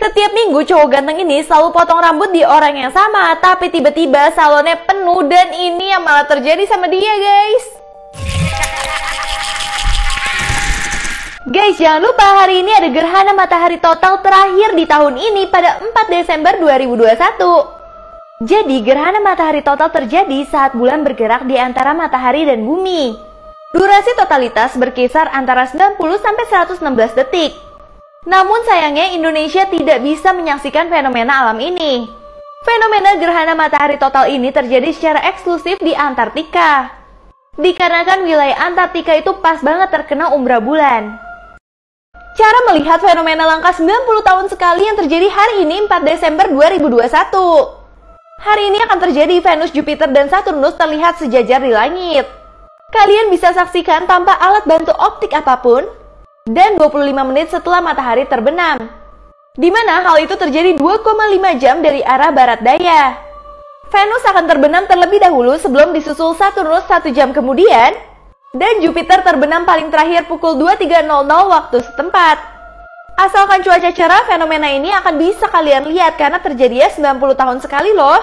Setiap minggu cowok ganteng ini selalu potong rambut di orang yang sama, tapi tiba-tiba salonnya penuh dan ini yang malah terjadi sama dia, guys. Guys, jangan lupa hari ini ada gerhana matahari total terakhir di tahun ini pada 4 Desember 2021. Jadi, gerhana matahari total terjadi saat bulan bergerak di antara matahari dan bumi. Durasi totalitas berkisar antara 90-116 detik. Namun sayangnya Indonesia tidak bisa menyaksikan fenomena alam ini. Fenomena gerhana matahari total ini terjadi secara eksklusif di Antartika. Dikarenakan wilayah Antartika itu pas banget terkena umbra bulan. Cara melihat fenomena langka 90 tahun sekali yang terjadi hari ini 4 Desember 2021. Hari ini akan terjadi Venus, Jupiter, dan Saturnus terlihat sejajar di langit. Kalian bisa saksikan tanpa alat bantu optik apapun dan 25 menit setelah matahari terbenam. Di mana hal itu terjadi 2,5 jam dari arah barat daya. Venus akan terbenam terlebih dahulu sebelum disusul Saturnus 1 jam kemudian, dan Jupiter terbenam paling terakhir pukul 23.00 waktu setempat. Asalkan cuaca cerah, fenomena ini akan bisa kalian lihat karena terjadinya 90 tahun sekali loh.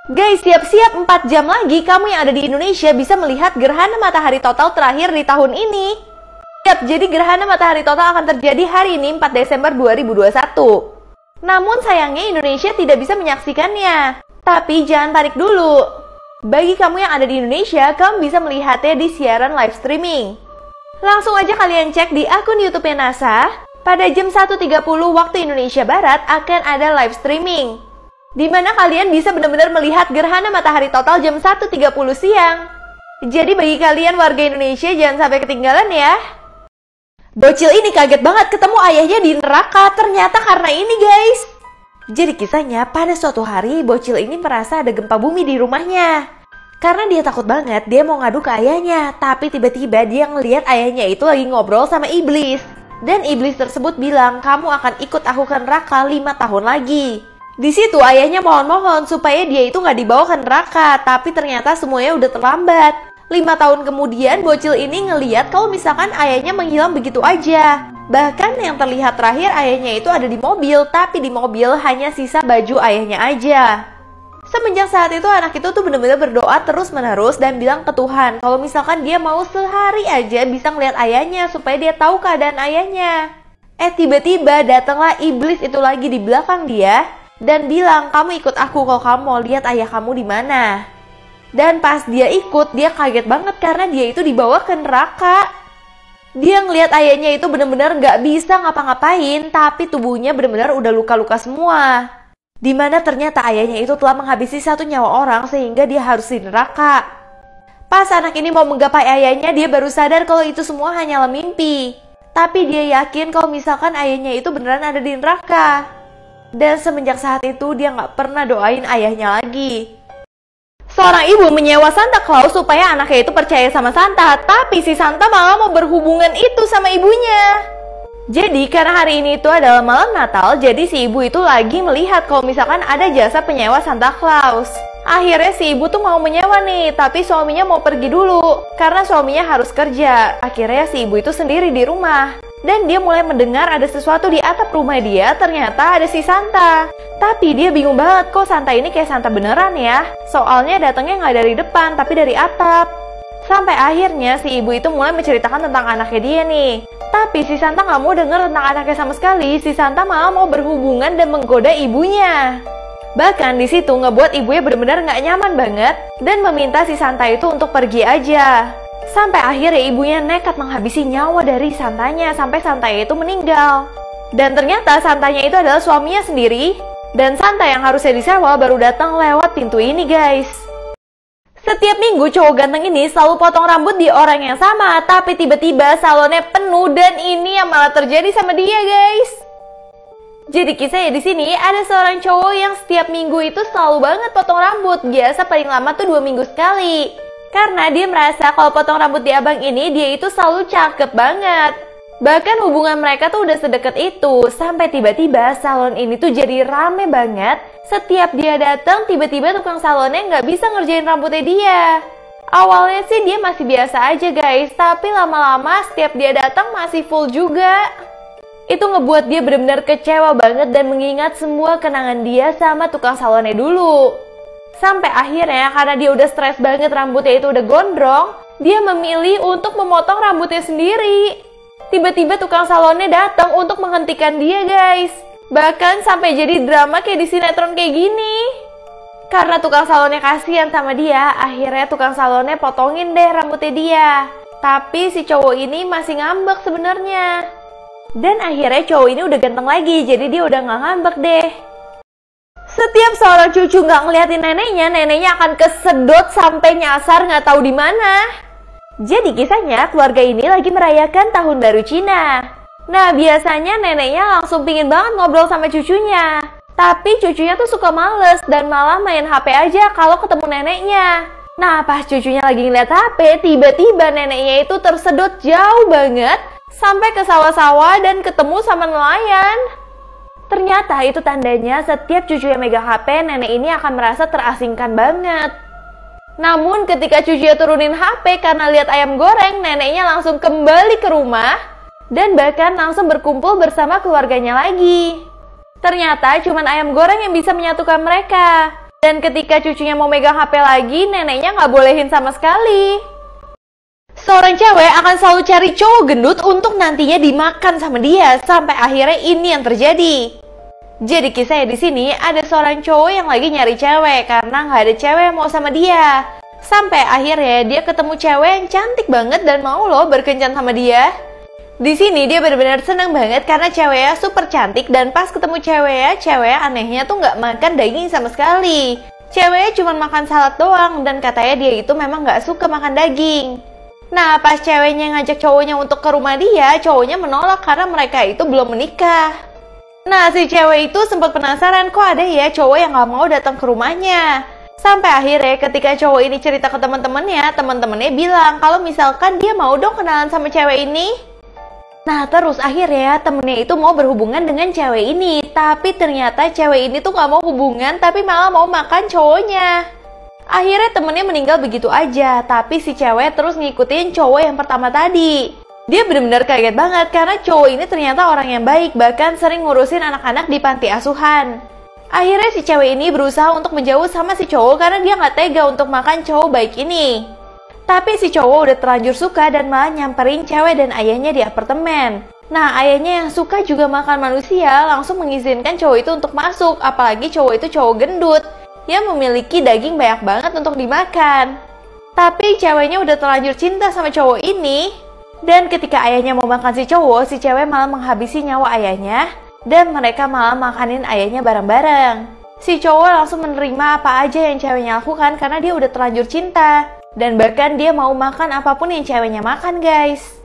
Guys, siap-siap 4 jam lagi kamu yang ada di Indonesia bisa melihat gerhana matahari total terakhir di tahun ini. Yap, jadi gerhana matahari total akan terjadi hari ini 4 Desember 2021. Namun sayangnya Indonesia tidak bisa menyaksikannya. Tapi jangan panik dulu. Bagi kamu yang ada di Indonesia, kamu bisa melihatnya di siaran live streaming. Langsung aja kalian cek di akun YouTube-nya NASA. Pada jam 1.30 waktu Indonesia Barat akan ada live streaming, di mana kalian bisa benar-benar melihat gerhana matahari total jam 1.30 siang. Jadi bagi kalian warga Indonesia jangan sampai ketinggalan ya. Bocil ini kaget banget ketemu ayahnya di neraka, ternyata karena ini guys. Jadi kisahnya pada suatu hari bocil ini merasa ada gempa bumi di rumahnya. Karena dia takut banget, dia mau ngadu ke ayahnya. Tapi tiba-tiba dia ngelihat ayahnya itu lagi ngobrol sama iblis. Dan iblis tersebut bilang, kamu akan ikut aku ke neraka 5 tahun lagi. Di situ ayahnya mohon-mohon supaya dia itu nggak dibawa ke neraka. Tapi ternyata semuanya udah terlambat. 5 tahun kemudian bocil ini ngeliat kalau misalkan ayahnya menghilang begitu aja. Bahkan yang terlihat terakhir ayahnya itu ada di mobil, tapi di mobil hanya sisa baju ayahnya aja. Semenjak saat itu anak itu tuh bener-bener berdoa terus-menerus dan bilang ke Tuhan kalau misalkan dia mau sehari aja bisa ngeliat ayahnya supaya dia tahu keadaan ayahnya. Tiba-tiba datanglah iblis itu lagi di belakang dia dan bilang, kamu ikut aku kalau kamu mau lihat ayah kamu di mana. Dan pas dia ikut, dia kaget banget karena dia itu dibawa ke neraka. Dia ngelihat ayahnya itu benar-benar gak bisa ngapa-ngapain, tapi tubuhnya benar-benar udah luka-luka semua. Dimana ternyata ayahnya itu telah menghabisi 1 nyawa orang sehingga dia harus di neraka. Pas anak ini mau menggapai ayahnya, dia baru sadar kalau itu semua hanyalah mimpi. Tapi dia yakin kalau misalkan ayahnya itu beneran ada di neraka. Dan semenjak saat itu dia gak pernah doain ayahnya lagi. Seorang ibu menyewa Santa Claus supaya anaknya itu percaya sama Santa, tapi si Santa malah mau berhubungan itu sama ibunya. Jadi karena hari ini itu adalah malam Natal, jadi si ibu itu lagi melihat kalau misalkan ada jasa penyewa Santa Claus. Akhirnya si ibu tuh mau menyewa nih, tapi suaminya mau pergi dulu karena suaminya harus kerja. Akhirnya si ibu itu sendiri di rumah. Dan dia mulai mendengar ada sesuatu di atap rumah dia, ternyata ada si Santa. Tapi dia bingung banget, kok Santa ini kayak Santa beneran ya? Soalnya datangnya nggak dari depan, tapi dari atap. Sampai akhirnya si ibu itu mulai menceritakan tentang anaknya dia nih. Tapi si Santa nggak mau denger tentang anaknya sama sekali. Si Santa malah mau berhubungan dan menggoda ibunya. Bahkan di situ ngebuat ibunya benar-benar nggak nyaman banget dan meminta si Santa itu untuk pergi aja. Sampai akhirnya ibunya nekat menghabisi nyawa dari Santanya sampai Santanya itu meninggal. Dan ternyata Santanya itu adalah suaminya sendiri. Dan Santa yang harusnya disewa baru datang lewat pintu ini guys. Setiap minggu cowok ganteng ini selalu potong rambut di orang yang sama, tapi tiba-tiba salonnya penuh dan ini yang malah terjadi sama dia guys. Jadi kisahnya di sini ada seorang cowok yang setiap minggu itu selalu banget potong rambut, biasa paling lama tuh 2 minggu sekali. Karena dia merasa kalau potong rambut di abang ini dia itu selalu cakep banget. Bahkan hubungan mereka tuh udah sedekat itu, sampai tiba-tiba salon ini tuh jadi rame banget. Setiap dia datang, tiba-tiba tukang salonnya nggak bisa ngerjain rambutnya dia. Awalnya sih dia masih biasa aja guys, tapi lama-lama setiap dia datang masih full juga. Itu ngebuat dia benar-benar kecewa banget dan mengingat semua kenangan dia sama tukang salonnya dulu. Sampai akhirnya karena dia udah stres banget, rambutnya itu udah gondrong, dia memilih untuk memotong rambutnya sendiri. Tiba-tiba tukang salonnya datang untuk menghentikan dia guys. Bahkan sampai jadi drama kayak di sinetron kayak gini. Karena tukang salonnya kasihan sama dia, akhirnya tukang salonnya potongin deh rambutnya dia. Tapi si cowok ini masih ngambek sebenarnya. Dan akhirnya cowok ini udah ganteng lagi, jadi dia udah gak ngambek deh. Setiap seorang cucu gak ngeliatin neneknya, neneknya akan kesedot sampai nyasar gak tahu di mana. Jadi kisahnya keluarga ini lagi merayakan tahun baru Cina. Nah biasanya neneknya langsung pingin banget ngobrol sama cucunya. Tapi cucunya tuh suka males dan malah main HP aja kalau ketemu neneknya. Nah pas cucunya lagi ngeliat HP, tiba-tiba neneknya itu tersedot jauh banget sampai ke sawah-sawah dan ketemu sama nelayan. Ternyata itu tandanya setiap cucu yang megang HP, nenek ini akan merasa terasingkan banget. Namun ketika cucunya turunin HP karena lihat ayam goreng, neneknya langsung kembali ke rumah dan bahkan langsung berkumpul bersama keluarganya lagi. Ternyata cuma ayam goreng yang bisa menyatukan mereka. Dan ketika cucunya mau megang HP lagi, neneknya nggak bolehin sama sekali. Seorang cewek akan selalu cari cowok gendut untuk nantinya dimakan sama dia, sampai akhirnya ini yang terjadi. Jadi kisahnya di sini ada seorang cowok yang lagi nyari cewek karena nggak ada cewek yang mau sama dia. Sampai akhirnya dia ketemu cewek yang cantik banget dan mau loh berkencan sama dia. Di sini dia benar-benar seneng banget karena ceweknya super cantik dan pas ketemu ceweknya anehnya tuh nggak makan daging sama sekali. Ceweknya cuma makan salad doang dan katanya dia itu memang nggak suka makan daging. Nah pas ceweknya ngajak cowoknya untuk ke rumah dia, cowoknya menolak karena mereka itu belum menikah. Nah si cewek itu sempat penasaran kok ada ya cowok yang gak mau datang ke rumahnya. Sampai akhirnya ketika cowok ini cerita ke teman-temannya bilang kalau misalkan dia mau dong kenalan sama cewek ini. Nah terus akhirnya temennya itu mau berhubungan dengan cewek ini. Tapi ternyata cewek ini tuh gak mau hubungan tapi malah mau makan cowoknya. Akhirnya temennya meninggal begitu aja, tapi si cewek terus ngikutin cowok yang pertama tadi. Dia benar-benar kaget banget karena cowok ini ternyata orang yang baik, bahkan sering ngurusin anak-anak di panti asuhan. Akhirnya si cewek ini berusaha untuk menjauh sama si cowok karena dia nggak tega untuk makan cowok baik ini. Tapi si cowok udah terlanjur suka dan malah nyamperin cewek dan ayahnya di apartemen. Nah ayahnya yang suka juga makan manusia langsung mengizinkan cowok itu untuk masuk, apalagi cowok itu cowok gendut yang memiliki daging banyak banget untuk dimakan. Tapi ceweknya udah terlanjur cinta sama cowok ini. Dan ketika ayahnya mau makan si cowok, si cewek malah menghabisi nyawa ayahnya. Dan mereka malah makanin ayahnya bareng-bareng. Si cowok langsung menerima apa aja yang ceweknya lakukan karena dia udah terlanjur cinta. Dan bahkan dia mau makan apapun yang ceweknya makan guys.